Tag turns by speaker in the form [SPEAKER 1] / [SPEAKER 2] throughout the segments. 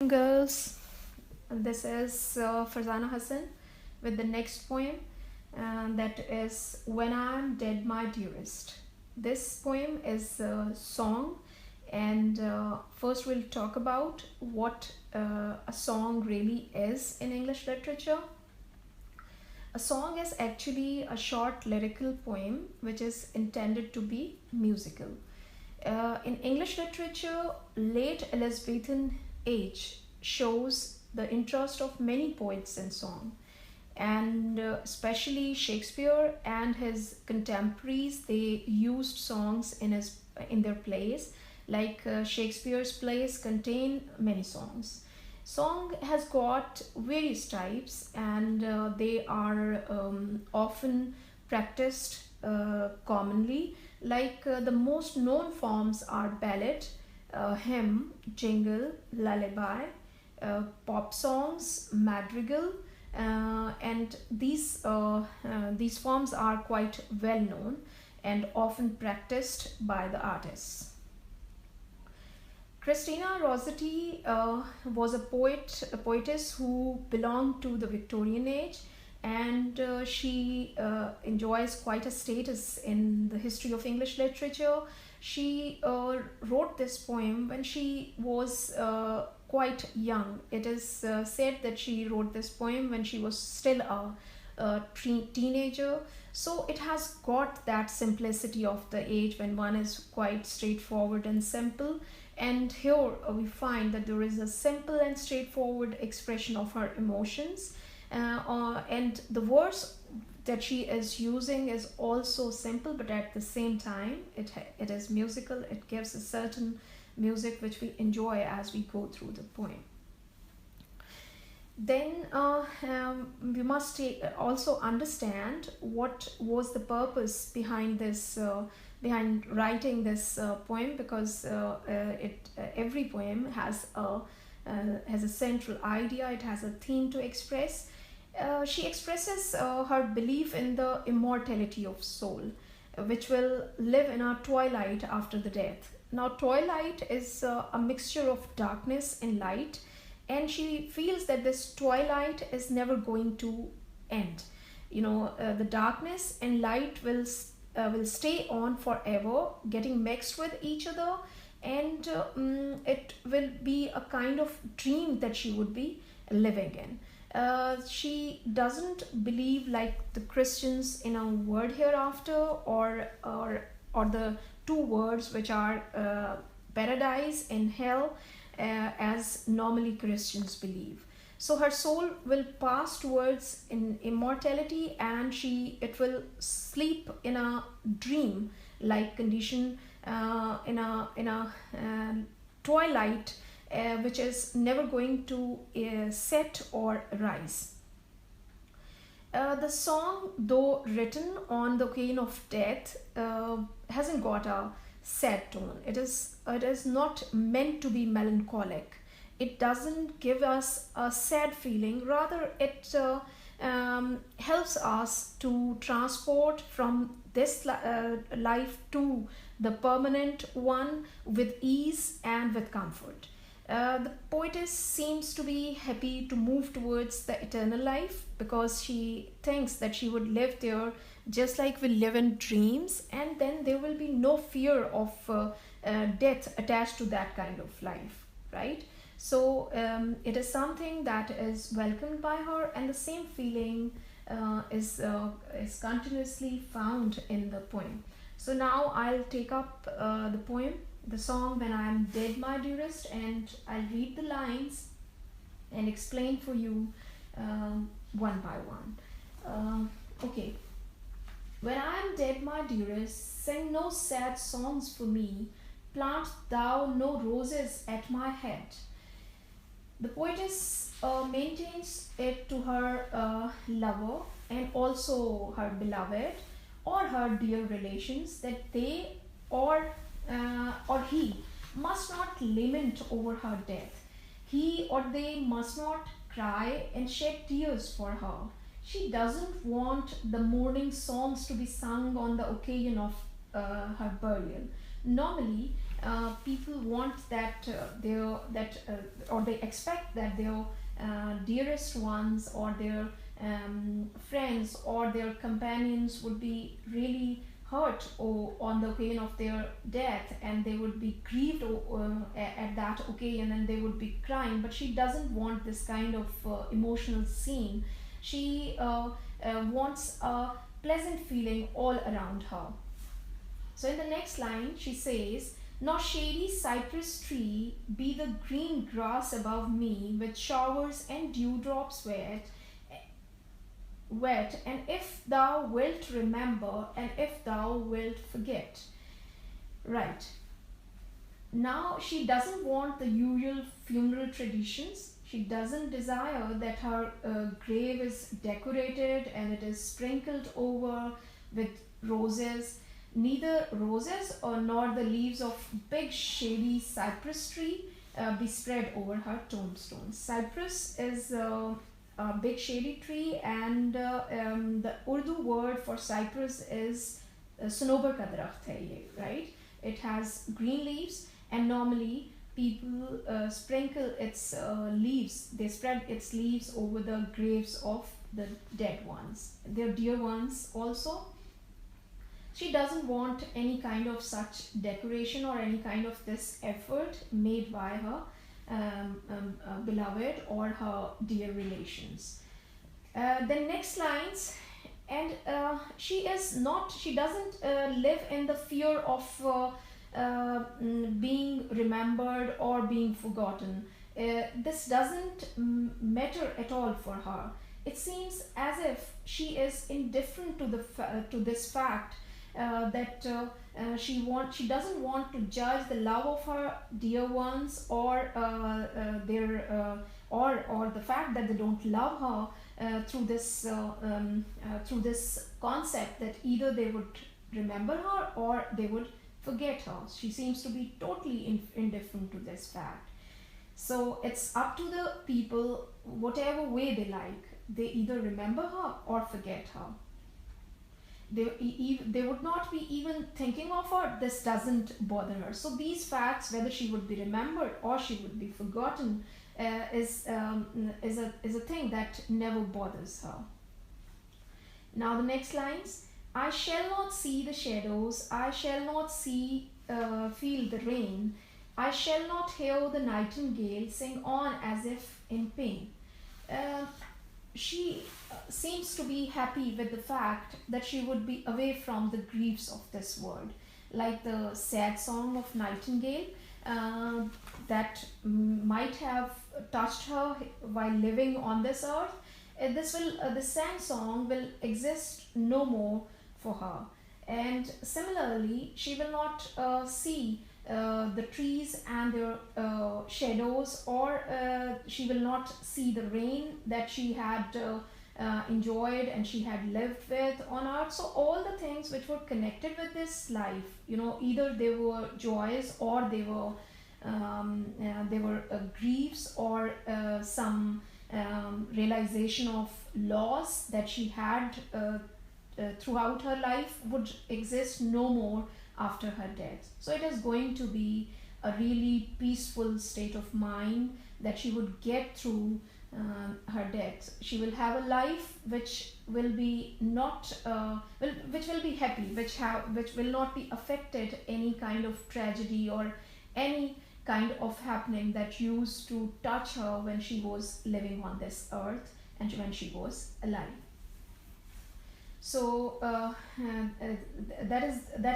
[SPEAKER 1] welcome girls. This is Farzana Hassan with the next poem, that is When I'm Dead My Dearest. This poem is a song, and first we'll talk about what a song really is in English literature. A song is actually a short lyrical poem which is intended to be musical. In English literature, late Elizabethan age shows the interest of many poets in song, and especially Shakespeare and his contemporaries. They used songs in their plays. Like Shakespeare's plays contain many songs. Song has got various types, and they are often practiced commonly. Like the most known forms are ballad, hymn, jingle, lullaby, pop songs, madrigal, and these forms are quite well known and often practiced by the artists. Christina Rossetti was a poetess who belonged to the Victorian age, and she enjoys quite a status in the history of English literature. She wrote this poem when she was quite young. It is said that she wrote this poem when she was still a teenager. So it has got that simplicity of the age when one is quite straightforward and simple. And here we find that there is a simple and straightforward expression of her emotions, and the verse that she is using is also simple, but at the same time it is musical. It gives a certain music which we enjoy as we go through the poem. Then we must also understand what was the purpose behind this, behind writing this poem, because every poem has a central idea. It has a theme to express. She expresses her belief in the immortality of soul, which will live in a twilight after the death. Now, twilight is a mixture of darkness and light, and she feels that this twilight is never going to end. The darkness and light will stay on forever, getting mixed with each other, and it will be a kind of dream that she would be living in. She doesn't believe like the Christians in a word hereafter, or the two words which are paradise and hell, as normally Christians believe. So her soul will pass towards in immortality, and it will sleep in a dream like condition, in a twilight, which is never going to set or rise. The song, though written on the occasion of death, hasn't got a sad tone. It is not meant to be melancholic. It doesn't give us a sad feeling. Rather, it helps us to transport from this life to the permanent one with ease and with comfort. The poetess seems to be happy to move towards the eternal life, because she thinks that she would live there just like we live in dreams, and then there will be no fear of death attached to that kind of life, right? So it is something that is welcomed by her, and the same feeling is continuously found in the poem. So now I'll take up the poem, the song When I Am Dead My Dearest, and I'll read the lines and explain for you one by one. Okay. When I am dead, my dearest, sing no sad songs for me, plant thou no roses at my head. The poetess maintains it to her lover and also her beloved, or her dear relations, that they or he must not lament over her death. He or they must not cry and shed tears for her. She doesn't want the mourning songs to be sung on the occasion of her burial. Normally, people want that or they expect that their dearest ones or their friends or their companions would be really hurt on the occasion of their death, and they would be grieved at that occasion, and they would be crying. But she doesn't want this kind of emotional scene. She wants a pleasant feeling all around her. So in the next line, she says, "Nor shady cypress tree be the green grass above me, with showers and dewdrops wet, and if thou wilt remember, and if thou wilt forget." Right. Now she doesn't want the usual funeral traditions. She doesn't desire that her grave is decorated and it is sprinkled over with roses. Neither roses or nor the leaves of big shady cypress tree be spread over her tombstone. Cypress is a big shady tree, and the Urdu word for cypress is sonobar ka darakht hai ye, right? It has green leaves, and normally people sprinkle its leaves. They spread its leaves over the graves of the dead ones, their dear ones also. She doesn't want any kind of such decoration or any kind of this effort made by her beloved or her dear relations. The next lines, and she doesn't live in the fear of being remembered or being forgotten. This doesn't matter at all for her. It seems as if she is indifferent to this fact that she doesn't want to judge the love of her dear ones or or the fact that they don't love her through this concept that either they would remember her or they would forget her. She seems to be totally indifferent to this fact. So it's up to the people, whatever way they like. They either remember her or forget her. They would not be even thinking of her. This doesn't bother her. So these facts, whether she would be remembered or she would be forgotten, is a thing that never bothers her. Now the next lines. "I shall not see the shadows, I shall not feel the rain, I shall not hear the nightingale sing on as if in pain." She seems to be happy with the fact that she would be away from the griefs of this world, like the sad song of Nightingale that might have touched her while living on this earth. The sad song will exist no more for her, and similarly she will not see the trees and their shadows, or she will not see the rain that she had enjoyed and she had lived with on earth. So all the things which were connected with this life, either they were joys or they were griefs or some realization of loss that she had throughout her life, would exist no more after her death. So it is going to be a really peaceful state of mind that she would get through her death. She will have a life which will be which will be happy, which will not be affected any kind of tragedy or any kind of happening that used to touch her when she was living on this earth and when she was alive. So that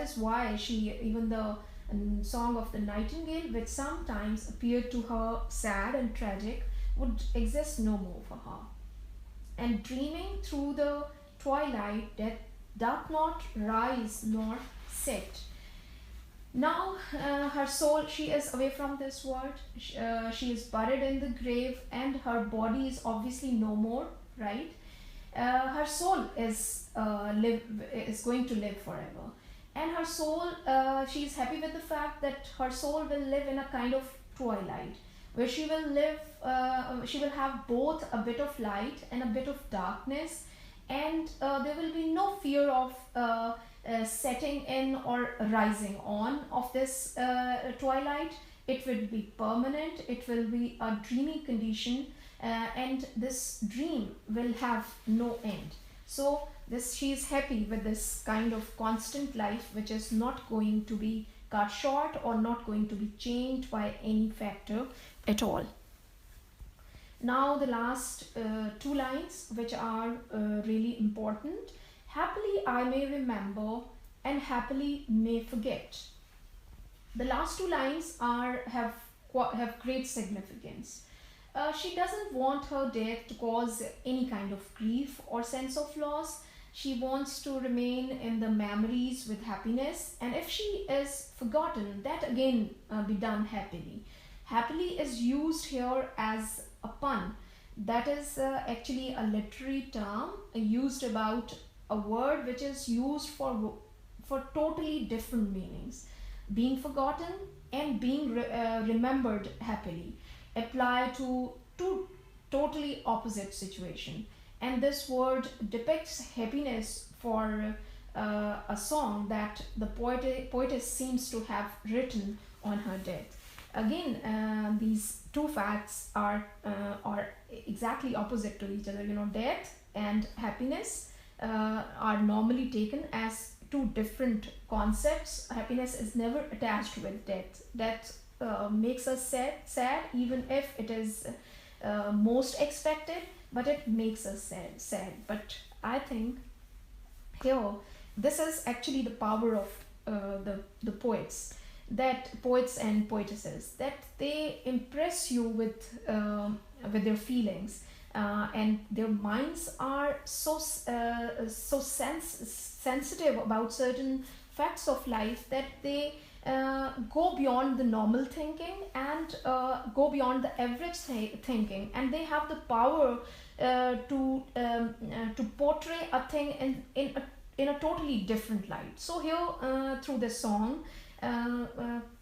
[SPEAKER 1] is why even the song of the nightingale, which sometimes appeared to her sad and tragic, would exist no more for her. And dreaming through the twilight that doth not rise nor set. Now her soul, she is away from this world. She is buried in the grave, and her body is obviously no more, right? Her soul is going to live forever, and her soul, she is happy with the fact that her soul will live in a kind of twilight, where she will live. She will have both a bit of light and a bit of darkness, and there will be no fear of setting in or rising on of this twilight. It will be permanent, it will be a dreamy condition, and this dream will have no end. So this, she is happy with this kind of constant life which is not going to be cut short or not going to be changed by any factor at all. Now the last two lines which are really important. Happily I may remember and happily may forget. The last two lines have great significance. She doesn't want her death to cause any kind of grief or sense of loss. She wants to remain in the memories with happiness, and if she is forgotten, that again be done happily. Happily is used here as a pun. That is actually a literary term used about a word which is used for totally different meanings. Being forgotten and being remembered happily apply to two totally opposite situation, and this word depicts happiness for a song that the poetess seems to have written on her death. Again, these two facts are exactly opposite to each other. You know, death and happiness are normally taken as two different concepts. Happiness is never attached with death. Death makes us sad, even if it is most expected, but it makes us sad. But I think here this is actually the power of the poets, that poets and poetesses, that they impress you with their feelings, and their minds are so sensitive about certain facts of life that they go beyond the normal thinking and go beyond the average thinking, and they have the power to portray a thing in a totally different light. So here, through this song,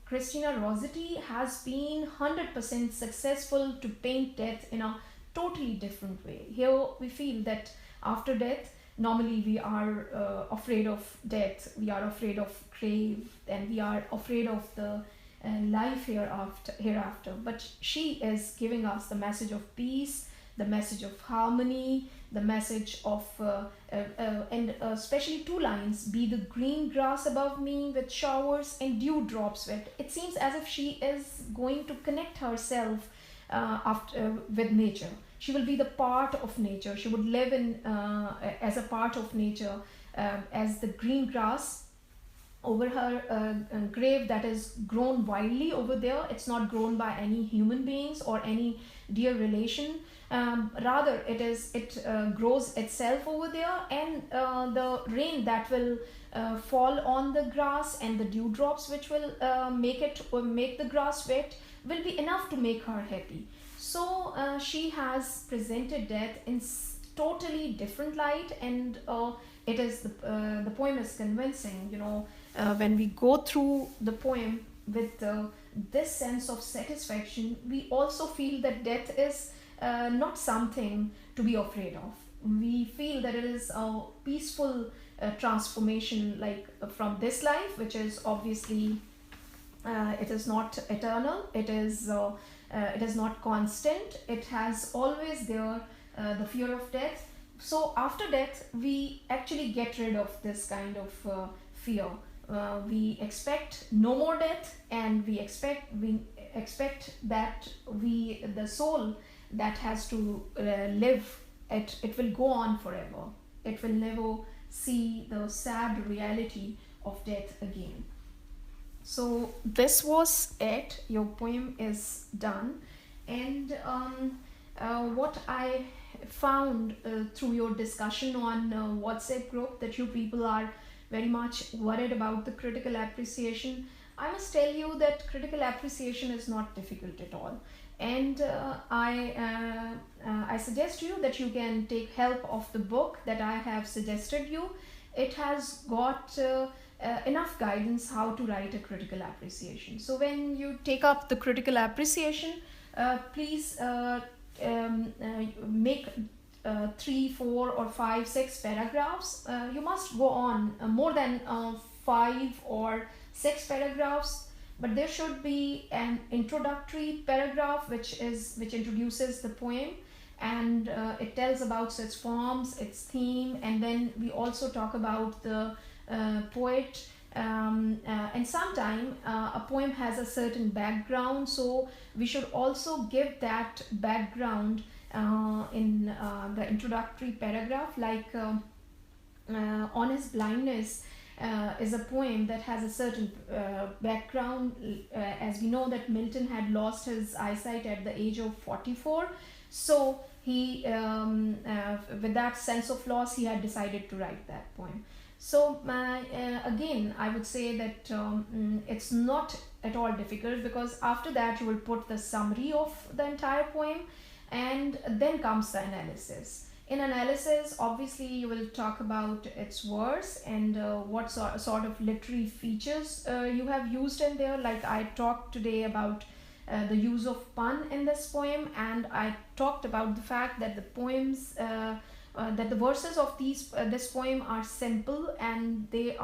[SPEAKER 1] Christina Rossetti has been 100% successful to paint death in a totally different way. Here we feel that after death, normally we are afraid of death, we are afraid of grave, and we are afraid of the life hereafter. But she is giving us the message of peace, the message of harmony, the message of and especially two lines: be the green grass above me with showers and dewdrops wet. It seems as if she is going to connect herself with nature. She will be the part of nature. She would live in as a part of nature, as the green grass over her grave that is grown wildly over there. It's not grown by any human beings or any dear relation. Rather, it grows itself over there, and the rain that will fall on the grass and the dewdrops which will make the grass wet will be enough to make her happy. So she has presented death in totally different light, and it is the poem is convincing. You know, when we go through the poem with this sense of satisfaction, we also feel that death is not something to be afraid of. We feel that it is a peaceful transformation, like from this life, which is obviously it is not eternal. It is not constant. It has always there the fear of death. So after death, we actually get rid of this kind of fear. We expect no more death, and we expect that the soul that has to live, it will go on forever. It will never see the sad reality of death again. So this was it. Your poem is done, and what I found through your discussion on WhatsApp group, that you people are very much worried about the critical appreciation. I must tell you that critical appreciation is not difficult at all, and I suggest you that you can take help of the book that I have suggested you. It has got enough guidance how to write a critical appreciation. So when you take up the critical appreciation, please make 3, 4, or 5, 6 paragraphs. You must go on more than 5 or 6 paragraphs, but there should be an introductory paragraph which introduces the poem, and it tells about its forms, its theme, and then we also talk about the poet. And sometimes a poem has a certain background, so we should also give that background in the introductory paragraph, like On His Blindness is a poem that has a certain background. As we know that Milton had lost his eyesight at the age of 44, so he with that sense of loss, he had decided to write that poem. So again, I would say that it's not at all difficult, because after that you will put the summary of the entire poem, and then comes the analysis. In analysis, obviously you will talk about its verse and what sort of literary features you have used in there. Like I talked today about the use of pun in this poem, and I talked about the fact that the poems that the verses of this poem are simple, and they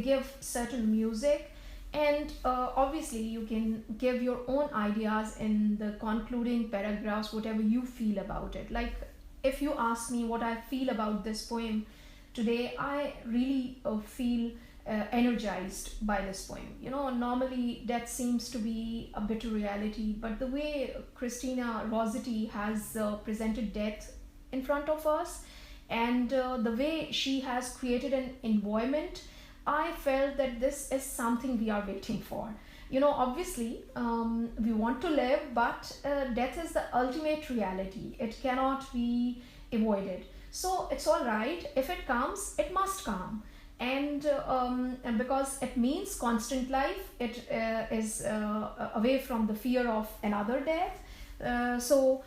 [SPEAKER 1] give certain music, and obviously you can give your own ideas in the concluding paragraphs, whatever you feel about it. Like if you ask me what I feel about this poem today, I really feel energized by this poem. Normally death seems to be a bitter reality, but the way Christina Rossetti has presented death in front of us, and the way she has created an environment, I felt that this is something we are waiting for. Obviously, we want to live, but death is the ultimate reality. It cannot be avoided. So it's all right. If it comes, it must come. And because it means constant life, it is away from the fear of another death. So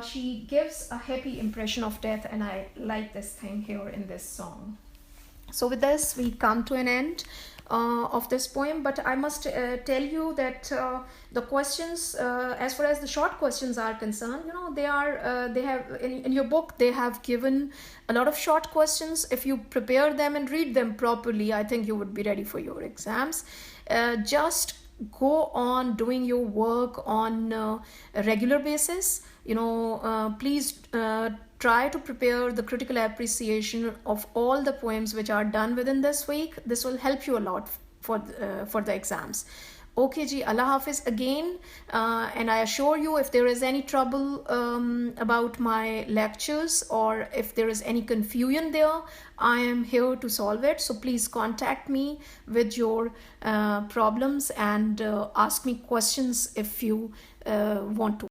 [SPEAKER 1] she gives a happy impression of death, and I like this thing here in this song. So with this, we come to an end of this poem, but I must tell you that the questions, as far as the short questions are concerned, they have in your book, they have given a lot of short questions. If you prepare them and read them properly, I think you would be ready for your exams. Just go on doing your work on a regular basis. Please try to prepare the critical appreciation of all the poems which are done within this week. This will help you a lot for the exams. Okay ji, Allah Hafiz again, and I assure you, if there is any trouble about my lectures, or if there is any confusion there, I am here to solve it. So please contact me with your problems, and ask me questions if you want to.